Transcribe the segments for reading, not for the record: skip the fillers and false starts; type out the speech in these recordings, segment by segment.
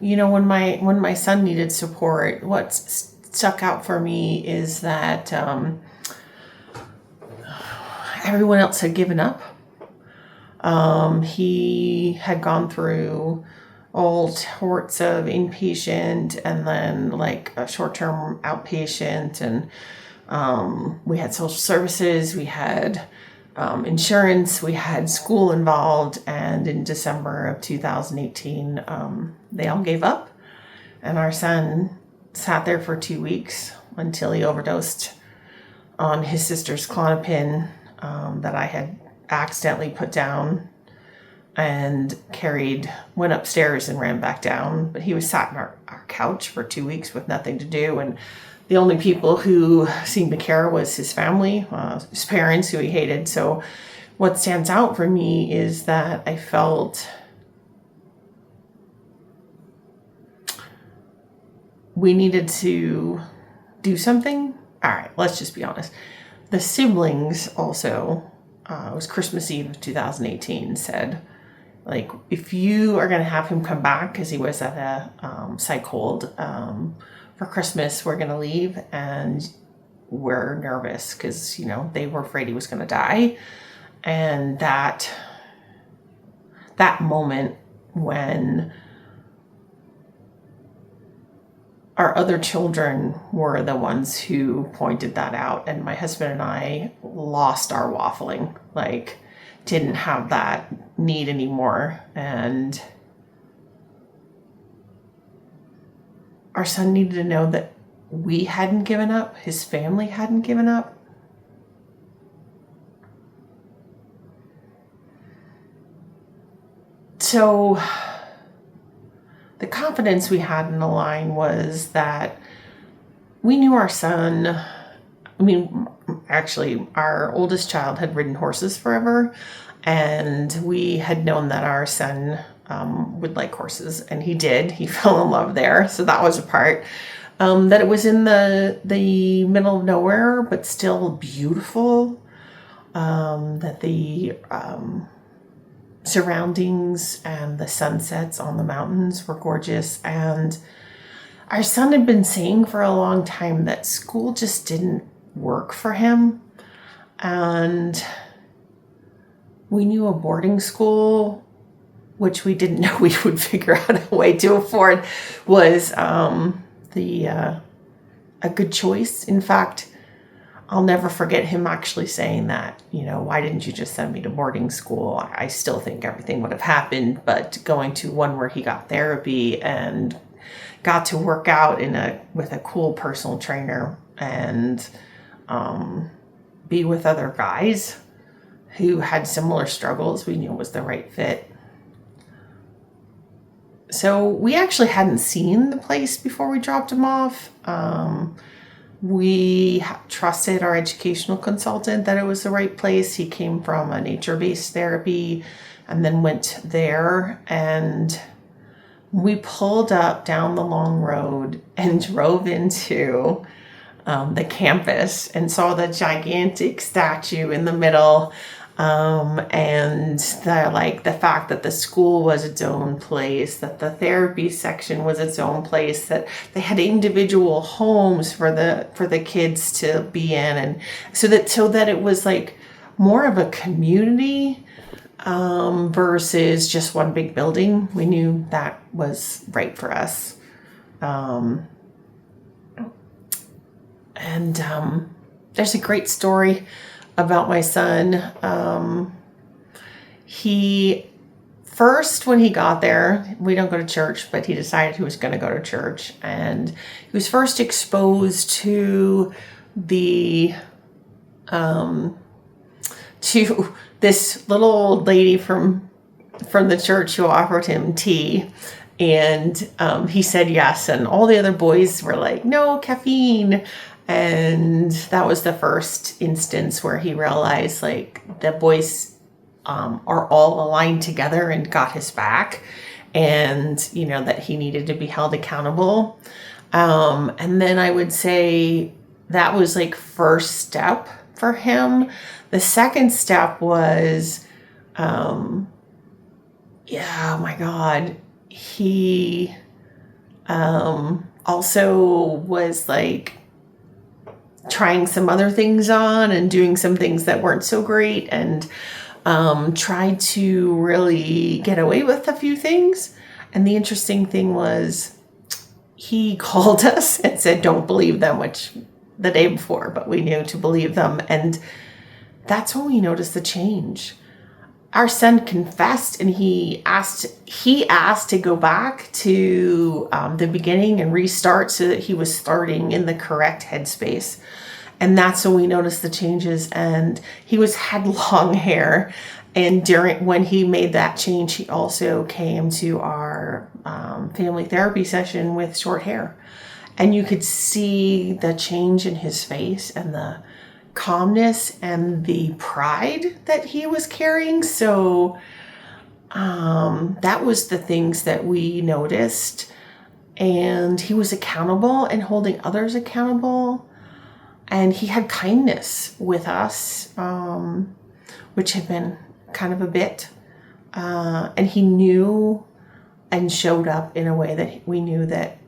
when my son needed support, what stuck out for me is that everyone else had given up. He had gone through all sorts of inpatient and then like a short-term outpatient, and we had social services, we had insurance, we had school involved, and in December of 2018, they all gave up, and our son sat there for 2 weeks until he overdosed on his sister's Klonopin that I had accidentally put down and went upstairs and ran back down. But he was sat on our couch for 2 weeks with nothing to do, and the only people who seemed to care was his family, his parents, who he hated. So what stands out for me is that I felt we needed to do something. All right, let's just be honest. The siblings also, it was Christmas Eve of 2018, said, like, if you are going to have him come back, because he was at a psych hold for Christmas, we're going to leave, and we're nervous because, they were afraid he was going to die. And that moment when our other children were the ones who pointed that out, and my husband and I lost our waffling, like didn't have that need anymore. And our son needed to know that we hadn't given up, his family hadn't given up. So the confidence we had in Align was that we knew our son. Actually, our oldest child had ridden horses forever, and we had known that our son would like horses, and he did. He fell in love there, so that was a part. That it was in the middle of nowhere, but still beautiful. That the surroundings and the sunsets on the mountains were gorgeous. And our son had been saying for a long time that school just didn't work for him. And we knew a boarding school, which we didn't know we would figure out a way to afford, was a good choice. In fact, I'll never forget him actually saying that, why didn't you just send me to boarding school? I still think everything would have happened, but going to one where he got therapy and got to work out with a cool personal trainer and be with other guys who had similar struggles, we knew was the right fit. So we actually hadn't seen the place before we dropped him off. We trusted our educational consultant that it was the right place. He came from a nature-based therapy and then went there, and we pulled up down the long road and drove into the campus and saw the gigantic statue in the middle, and the fact that the school was its own place, that the therapy section was its own place, that they had individual homes for the kids to be in, and so that it was like more of a community versus just one big building. We knew that was right for us. There's a great story about my son. He first, when he got there, we don't go to church, but he decided he was going to go to church, and he was first exposed to to this little old lady from the church who offered him tea. And he said yes, and all the other boys were like, no caffeine. And that was the first instance where he realized, like, the boys are all aligned together and got his back, and that he needed to be held accountable. And then I would say that was like first step for him. The second step was, oh my God, he Also was like trying some other things on and doing some things that weren't so great, and tried to really get away with a few things. And the interesting thing was he called us and said, don't believe them, which the day before, but we knew to believe them. And that's when we noticed the change. Our son confessed, and he asked to go back to the beginning and restart, so that he was starting in the correct headspace. And that's when we noticed the changes. And he had long hair. And when he made that change, he also came to our family therapy session with short hair. And you could see the change in his face and the calmness and the pride that he was carrying. So that was the things that we noticed. And he was accountable and holding others accountable. And he had kindness with us, which had been kind of a bit. And he knew and showed up in a way that we knew that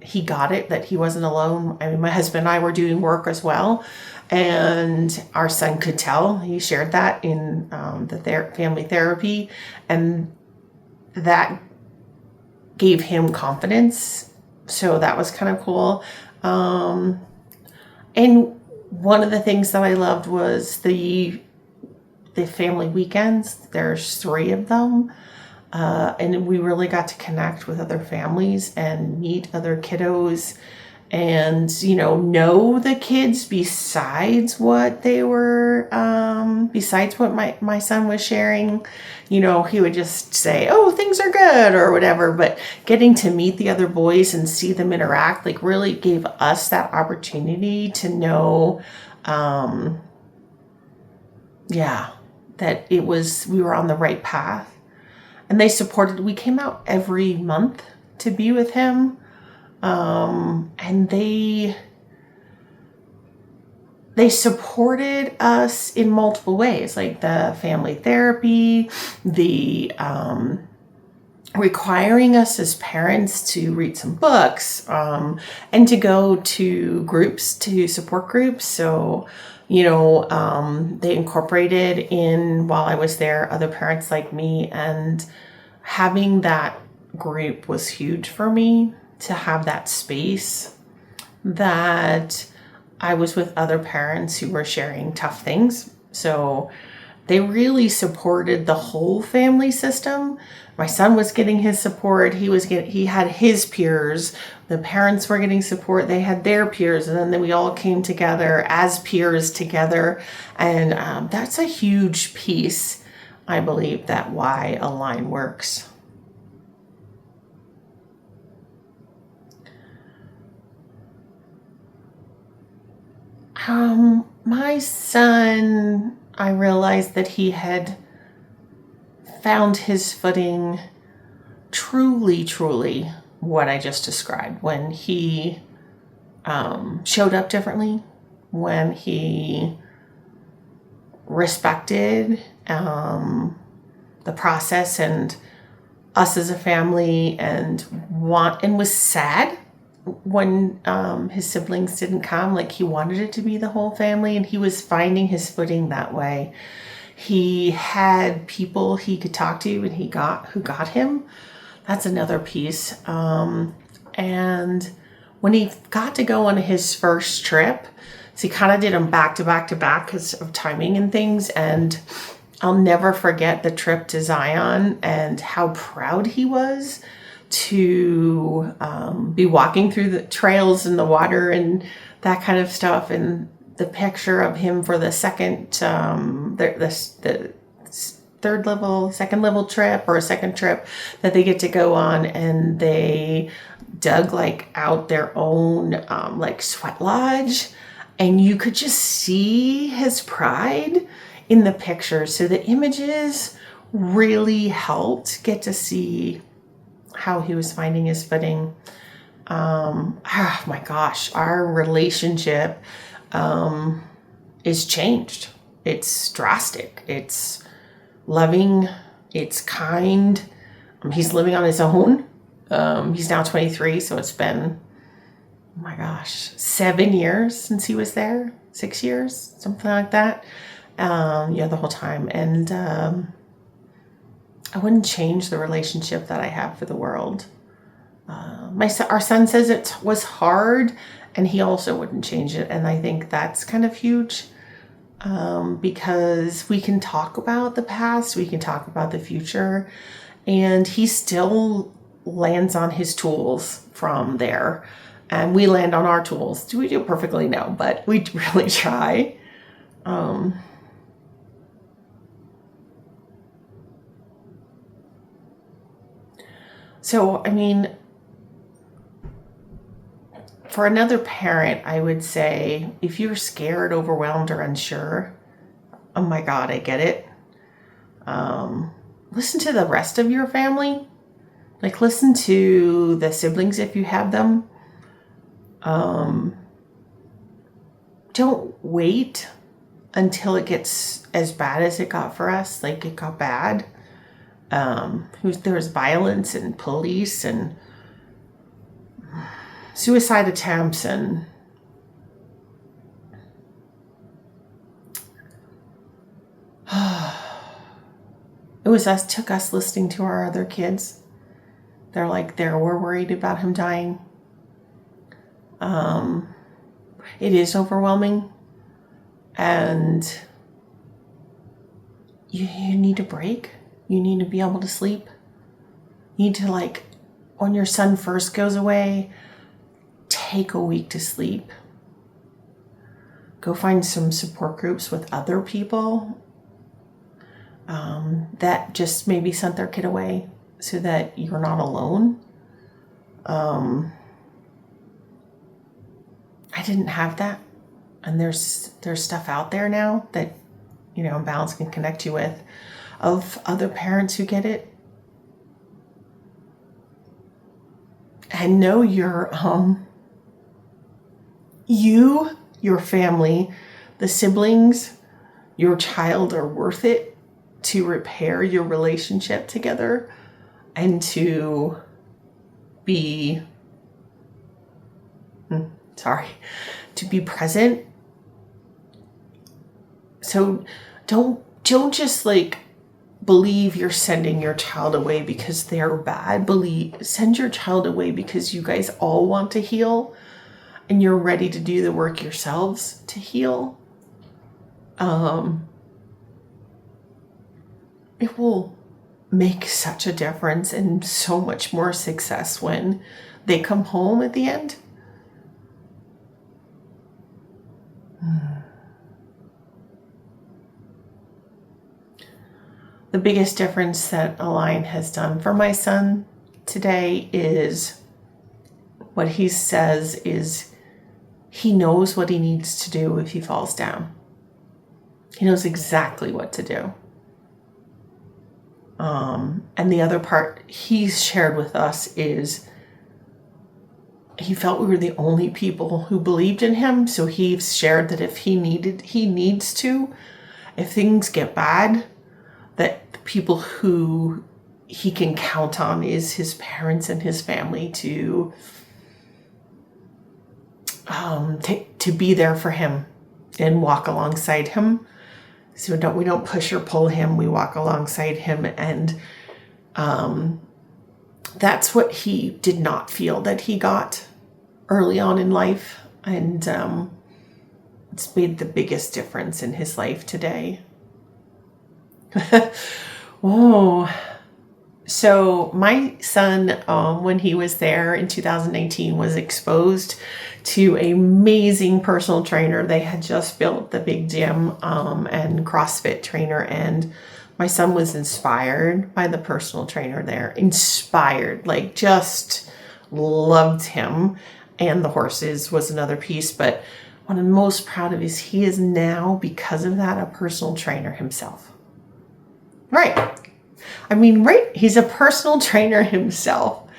he got it, that he wasn't alone. I mean, my husband and I were doing work as well. And our son could tell. He shared that in the family therapy. And that gave him confidence. So that was kind of cool. And one of the things that I loved was the family weekends. There's 3 of them. And we really got to connect with other families and meet other kiddos and, know the kids besides what they were, besides what my son was sharing. He would just say, oh, things are good or whatever. But getting to meet the other boys and see them interact, really gave us that opportunity to know, that we were on the right path. And we came out every month to be with him. And they supported us in multiple ways, like the family therapy, the requiring us as parents to read some books, and to go to support groups. So, they incorporated in, while I was there, other parents like me, and having that group was huge for me, to have that space that I was with other parents who were sharing tough things. So they really supported the whole family system. My son was getting his support. He had his peers. The parents were getting support. They had their peers. And then we all came together as peers together. And that's a huge piece, I believe, that why Align works. My son, I realized that he had found his footing truly, truly what I just described, when he showed up differently, when he respected the process and us as a family, and was sad when his siblings didn't come. He wanted it to be the whole family, and he was finding his footing that way. He had people he could talk to, and who got him. That's another piece. And when he got to go on his first trip, so he kind of did them back to back to back because of timing and things. And I'll never forget the trip to Zion and how proud he was to be walking through the trails and the water and that kind of stuff. And the picture of him for the second, the second level trip, or a second trip that they get to go on, and they dug out their own sweat lodge, and you could just see his pride in the picture. So the images really helped get to see how he was finding his footing. Oh my gosh, our relationship is changed. It's drastic. It's loving. It's kind. He's living on his own. He's now 23, so it's been, oh my gosh, 7 years since he was there. 6 years, something like that. The whole time. And I wouldn't change the relationship that I have for the world. Our son says it was hard, and he also wouldn't change it. And I think that's kind of huge, because we can talk about the past, we can talk about the future, and he still lands on his tools from there. And we land on our tools. Do we do perfectly? No, but we really try. So, I mean, for another parent, I would say, if you're scared, overwhelmed, or unsure, oh my God, I get it. Listen to the rest of your family. Like, listen to the siblings if you have them. Don't wait until it gets as bad as it got for us. Like, it got bad. There was violence and police and suicide attempts, and took us listening to our other kids. We're worried about him dying. It is overwhelming, and you need a break. You need to be able to sleep. You need to, when your son first goes away, take a week to sleep. Go find some support groups with other people that just maybe sent their kid away so that you're not alone. I didn't have that. And there's stuff out there now that, Balance can connect you with, of other parents who get it. And know your family, the siblings, your child are worth it to repair your relationship together and to be present. So don't just believe you're sending your child away because they're bad. Send your child away because you guys all want to heal and you're ready to do the work yourselves to heal. It will make such a difference and so much more success when they come home at the end. The biggest difference that Align has done for my son today is what he says is he knows what he needs to do if he falls down. He knows exactly what to do. And the other part he's shared with us is he felt we were the only people who believed in him. So he's shared that if if things get bad, that the people who he can count on is his parents and his family to be there for him and walk alongside him. So we don't push or pull him. We walk alongside him, and that's what he did not feel that he got early on in life, and it's made the biggest difference in his life today. Oh, so my son, when he was there in 2018, was exposed to an amazing personal trainer. They had just built the big gym and CrossFit trainer, and my son was inspired by the personal trainer there. Inspired, just loved him. And the horses was another piece, but what I'm most proud of is he is now, because of that, a personal trainer himself. Right. He's a personal trainer himself.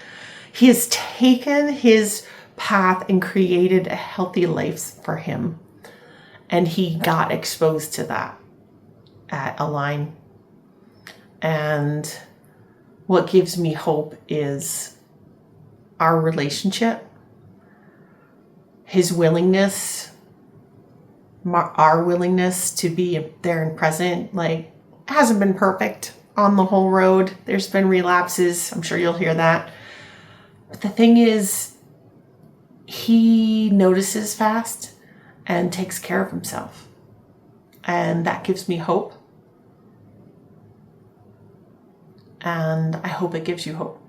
He has taken his path and created a healthy life for him. And he got exposed to that at Align. And what gives me hope is our relationship, his willingness, our willingness to be there and present, like, hasn't been perfect on the whole road. There's been relapses. I'm sure you'll hear that. But the thing is, he notices fast and takes care of himself. And that gives me hope. And I hope it gives you hope.